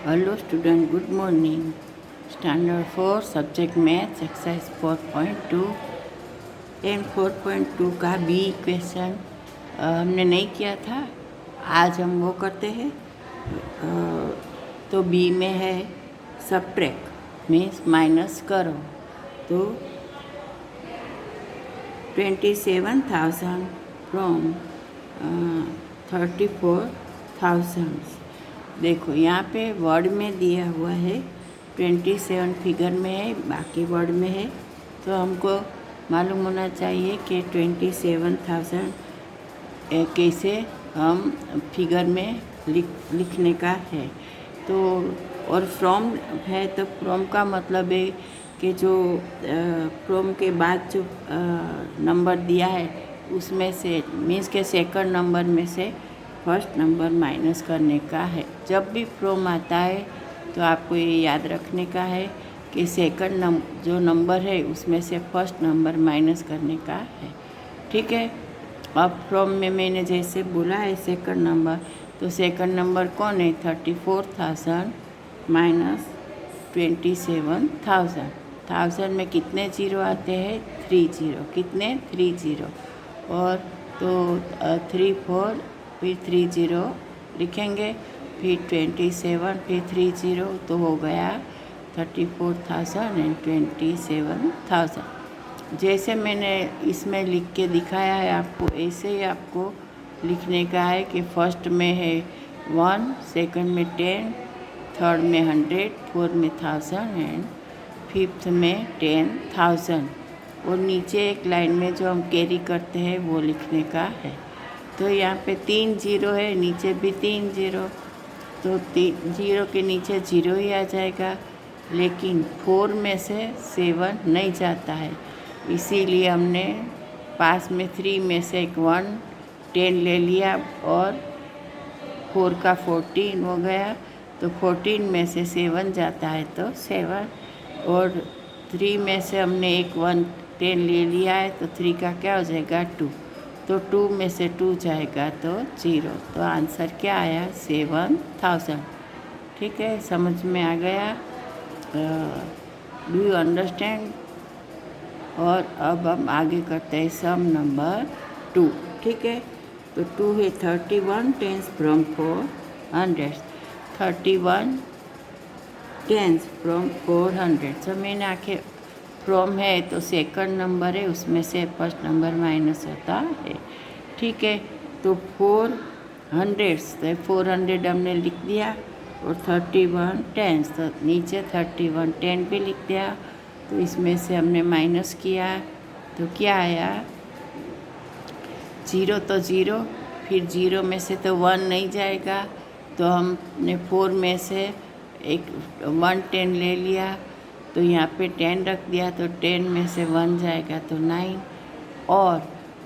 Hello student, good morning. Standard 4 Subject Maths Exercise 4.2 and 4.2 का B question हमने नहीं किया था। आज हम वो करते हैं। तो बी में है सब्ट्रैक्ट मीन्स माइनस करो। तो 27,000 फ्रॉम 34,000। देखो यहाँ पे वर्ड में दिया हुआ है 27 फिगर में है, बाकी वर्ड में है। तो हमको मालूम होना चाहिए कि 27,000 कैसे हम फिगर में लिखने का है। तो और फ्रॉम है तो फ्रॉम का मतलब है कि जो फ्रॉम के बाद जो नंबर दिया है उसमें से मीन्स के सेकंड नंबर में से फर्स्ट नंबर माइनस करने का है। जब भी फ्रॉम आता है तो आपको ये याद रखने का है कि सेकंड जो नंबर है उसमें से फर्स्ट नंबर माइनस करने का है। ठीक है। अब फ्रॉम में मैंने जैसे बोला है सेकंड नंबर, तो सेकंड नंबर कौन है? 34,000 माइनस 27,000। 1000 में कितने जीरो आते हैं? 3 जीरो। कितने? 3 जीरो। और तो 3 4 फिर 3 जीरो लिखेंगे, फिर 27 फिर 3 जीरो, तो हो गया 34,000 एंड 27,000। जैसे मैंने इसमें लिख के दिखाया है आपको, ऐसे ही आपको लिखने का है कि फर्स्ट में है 1, सेकंड में 10, थर्ड में 100, फोर्थ में 1000 एंड फिफ्थ में 10,000। और नीचे एक लाइन में जो हम कैरी करते हैं वो लिखने का है। तो यहाँ पे 3 जीरो है, नीचे भी 3 जीरो, तो 3 जीरो के नीचे जीरो ही आ जाएगा। लेकिन 4 में से 7 नहीं जाता है, इसीलिए हमने पास में 3 में से एक 1 10 ले लिया और 4 का 14 हो गया। तो 14 में से 7 जाता है तो 7, और 3 में से हमने एक 1 10 ले लिया है तो 3 का क्या हो जाएगा? 2। तो 2 में से 2 जाएगा तो 0। तो आंसर क्या आया? 7,000। ठीक है, समझ में आ गया? Do you understand? और अब हम आगे करते हैं सम नंबर 2। ठीक है, तो 2 है 31 टेंस फ्रॉम 400। 31 tense from 400। तो मैंने आखिर फ्रॉम है तो सेकंड नंबर है, उसमें से फर्स्ट नंबर माइनस होता है। ठीक है, तो 400 तो 400 हमने लिख दिया, और 31 टेंस तो नीचे 31 10 भी लिख दिया। तो इसमें से हमने माइनस किया तो क्या आया? 0 तो 0, फिर 0 में से तो 1 नहीं जाएगा, तो हमने 4 में से एक 1 10 ले लिया, तो यहाँ पे 10 रख दिया, तो 10 में से 1 जाएगा तो 9, और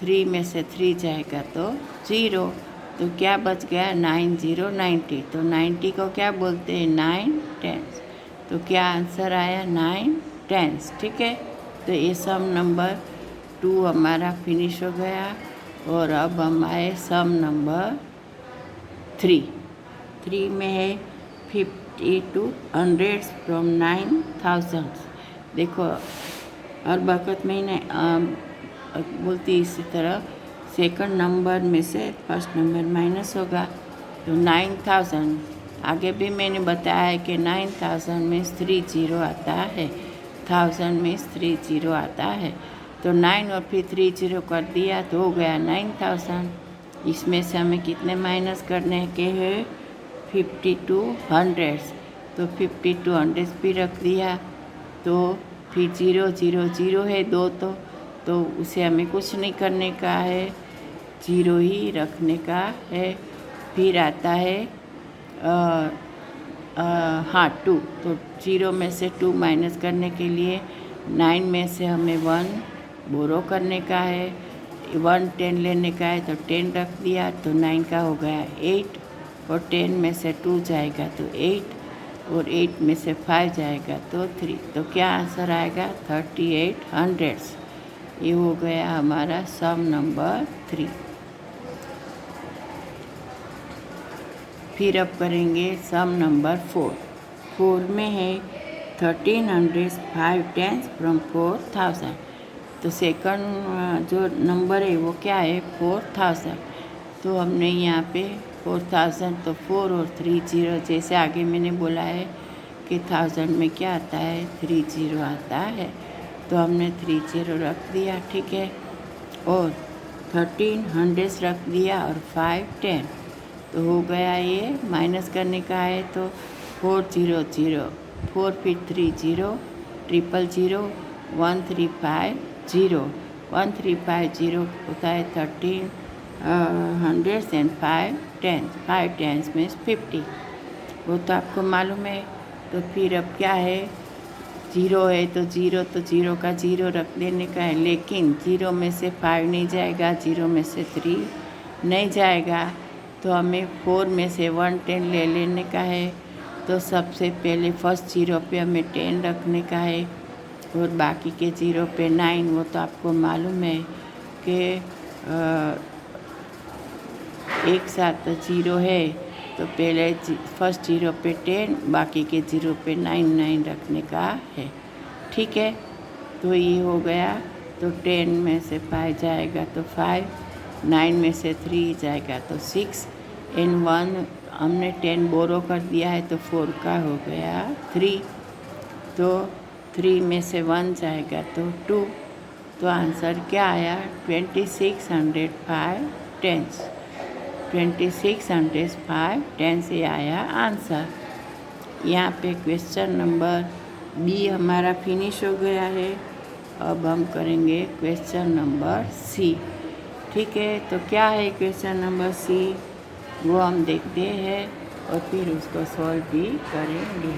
3 में से 3 जाएगा तो 0। तो क्या बच गया? 9 0 90। तो 90 को क्या बोलते हैं? 9 टेंस। तो क्या आंसर आया? 9 टेंस। ठीक है, तो ये सम नंबर 2 हमारा फिनिश हो गया। और अब हम आए सम नंबर 3। 3 में है 52 हंड्रेड्स फ्रॉम 9,000। देखो हर वक्त मैंने बोलती इसी तरह सेकंड नंबर में से फर्स्ट नंबर माइनस होगा। तो 9,000 आगे भी मैंने बताया है कि 9,000 में 3 जीरो आता है, 1000 में 3 जीरो आता है। तो 9 और फिर 3 जीरो कर दिया तो हो गया 9,000। इसमें से हमें कितने माइनस करने के हैं? 52 हंड्रेड्स। तो 52 हंड्रेड्स भी रख दिया, तो फिर 0 0 0 है 2, तो उसे हमें कुछ नहीं करने का है, 0 ही रखने का है। फिर आता है हाँ 2, तो 0 में से 2 माइनस करने के लिए 9 में से हमें 1 बोरो करने का है, 1 10 लेने का है, तो 10 रख दिया, तो 9 का हो गया 8, और 10 में से 2 जाएगा तो 8, और 8 में से 5 जाएगा तो 3। तो क्या आंसर आएगा? 38 हंड्रेड्स। ये हो गया हमारा सम नंबर 3। फिर अब करेंगे सम नंबर 4। 4 में है 1300 5 टेंस फ्रॉम 4000। तो सेकंड जो नंबर है वो क्या है 4000। तो हमने यहाँ पे 4000 तो 4 और 3 जीरो, जैसे आगे मैंने बोला है कि 1000 में क्या आता है 3 जीरो आता है, तो हमने 3 जीरो रख दिया, ठीक है। और 1300 रख दिया और 5 10, तो हो गया ये। माइनस करने का है तो 400 4 फिर 3 जीरो 000 1350 1350 होता है 1300 एंड 5 टेंस मीन्स 50, वो तो आपको मालूम है। तो फिर अब क्या है, जीरो है तो जीरो का जीरो रख देने का है, लेकिन जीरो में से 5 नहीं जाएगा, जीरो में से 3 नहीं जाएगा, तो हमें 4 में से 1 10 ले लेने का है। तो सबसे पहले फर्स्ट जीरो पे हमें 10 रखने का है और बाकी के जीरो पे 9। वो तो आपको मालूम है कि एक साथ जीरो है, तो पहले फर्स्ट जीरो पे 10, बाकी के जीरो पे 9 रखने का है, ठीक है। तो ये हो गया। तो 10 में से 5 जाएगा तो 5, 9 में से 3 जाएगा तो 6 एंड 1 हमने 10 बोरो कर दिया है तो 4 का हो गया 3। तो 3 में से 1 जाएगा तो 2। तो आंसर क्या आया 2605 टेंस। 2605 टेंस ये आया आंसर। यहाँ पे क्वेश्चन नंबर बी हमारा फिनिश हो गया है। अब हम करेंगे क्वेश्चन नंबर सी, ठीक है। तो क्या है क्वेश्चन नंबर सी, वो हम देखते हैं और फिर उसको सॉल्व भी करेंगे।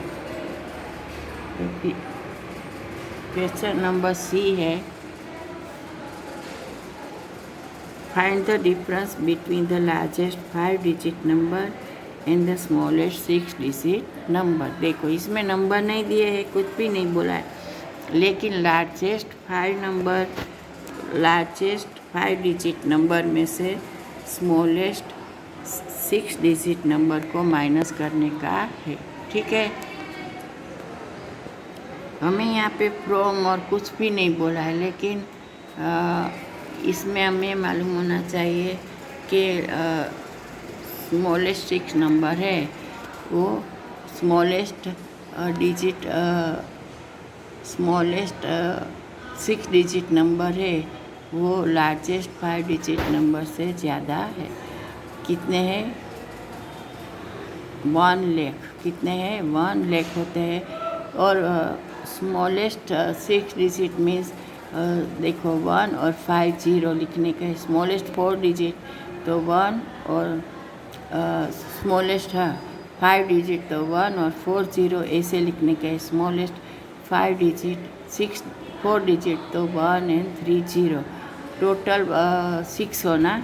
तो क्वेश्चन नंबर सी है, find the difference between the largest 5 digit number and the smallest 6 digit number. देखो इसमें नंबर नहीं दिए हैं, कुछ भी नहीं बोला है, लेकिन लार्जेस्ट 5 डिजिट नंबर में से स्मॉलेस्ट 6 डिजिट नंबर को माइनस करने का है, ठीक है। हमें यहाँ पे फ्रॉम और कुछ भी नहीं बोला है, लेकिन इसमें हमें मालूम होना चाहिए कि स्मॉलेस्ट 6 नंबर है वो स्मॉलेस्ट 6 डिजिट नंबर है वो लार्जेस्ट 5 डिजिट नंबर से ज़्यादा है। कितने हैं 1 लाख, कितने हैं 1 लाख होते हैं। और स्मॉलेस्ट 6 डिजिट मीन्स देखो 1 और 5 जीरो लिखने का है। स्मॉलेस्ट 4 डिजिट तो 1 और स्मॉलेस्ट 5 डिजिट तो 1 और 4 जीरो ऐसे लिखने का है। स्मॉलेस्ट 5 डिजिट 4 डिजिट तो 1 एंड 3 जीरो। टोटल 6 होना,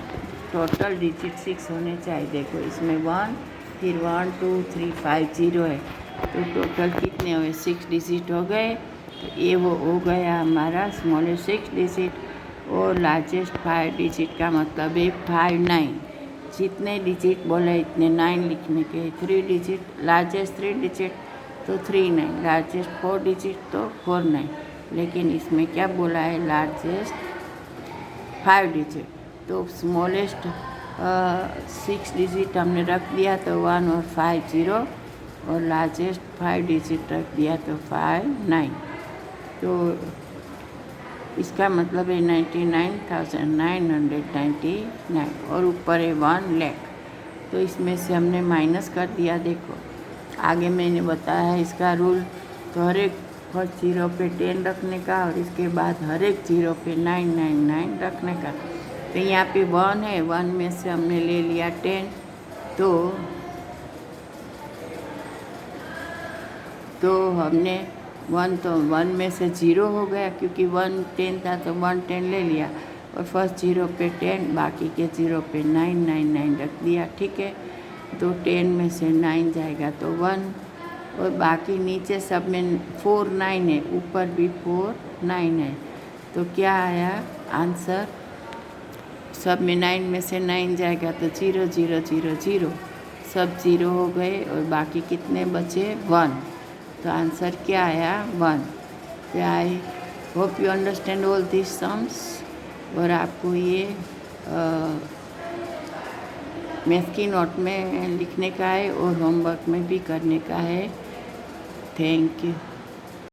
टोटल डिजिट 6 होने चाहिए। देखो इसमें 1 फिर 1 2 3 5 जीरो है, तो टोटल कितने हुए 6 डिजिट हो गए। तो ये वो हो गया हमारा स्मॉलेस्ट 6 डिजिट। और लार्जेस्ट 5 डिजिट का मतलब है 5 9, जितने डिजिट बोले इतने 9 लिखने के। 3 डिजिट लार्जेस्ट 3 डिजिट तो 3 9, लार्जेस्ट 4 डिजिट तो 4 9, लेकिन इसमें क्या बोला है लार्जेस्ट 5 डिजिट। तो स्मॉलेस्ट 6 डिजिट हमने रख दिया तो 1 और 5 जीरो, और लार्जेस्ट 5 डिजिट रख दिया तो 5 9। तो इसका मतलब है 99,999 और ऊपर है 1 लाख। तो इसमें से हमने माइनस कर दिया। देखो आगे मैंने बताया है इसका रूल। तो हर एक फर्स्ट जीरो पे 10 रखने का और इसके बाद हर एक जीरो पे 999 रखने का। तो यहाँ पे 1 है, 1 में से हमने ले लिया 10, तो हमने 1 तो 1 में से 0 हो गया, क्योंकि 1 10 था तो 1 10 ले लिया और फर्स्ट जीरो पे 10, बाकी के जीरो पे 999 रख दिया, ठीक है। तो 10 में से 9 जाएगा तो 1, और बाकी नीचे सब में 4 9 है, ऊपर भी 4 9 है। तो क्या आया आंसर, सब में 9 में से 9 जाएगा तो 0 0 0 0, सब 0 हो गए और बाकी कितने बचे 1। तो आंसर क्या आया 1। तो I hope you understand all this sums. और आपको ये मैथ की नोट में लिखने का है और होमवर्क में भी करने का है। Thank you.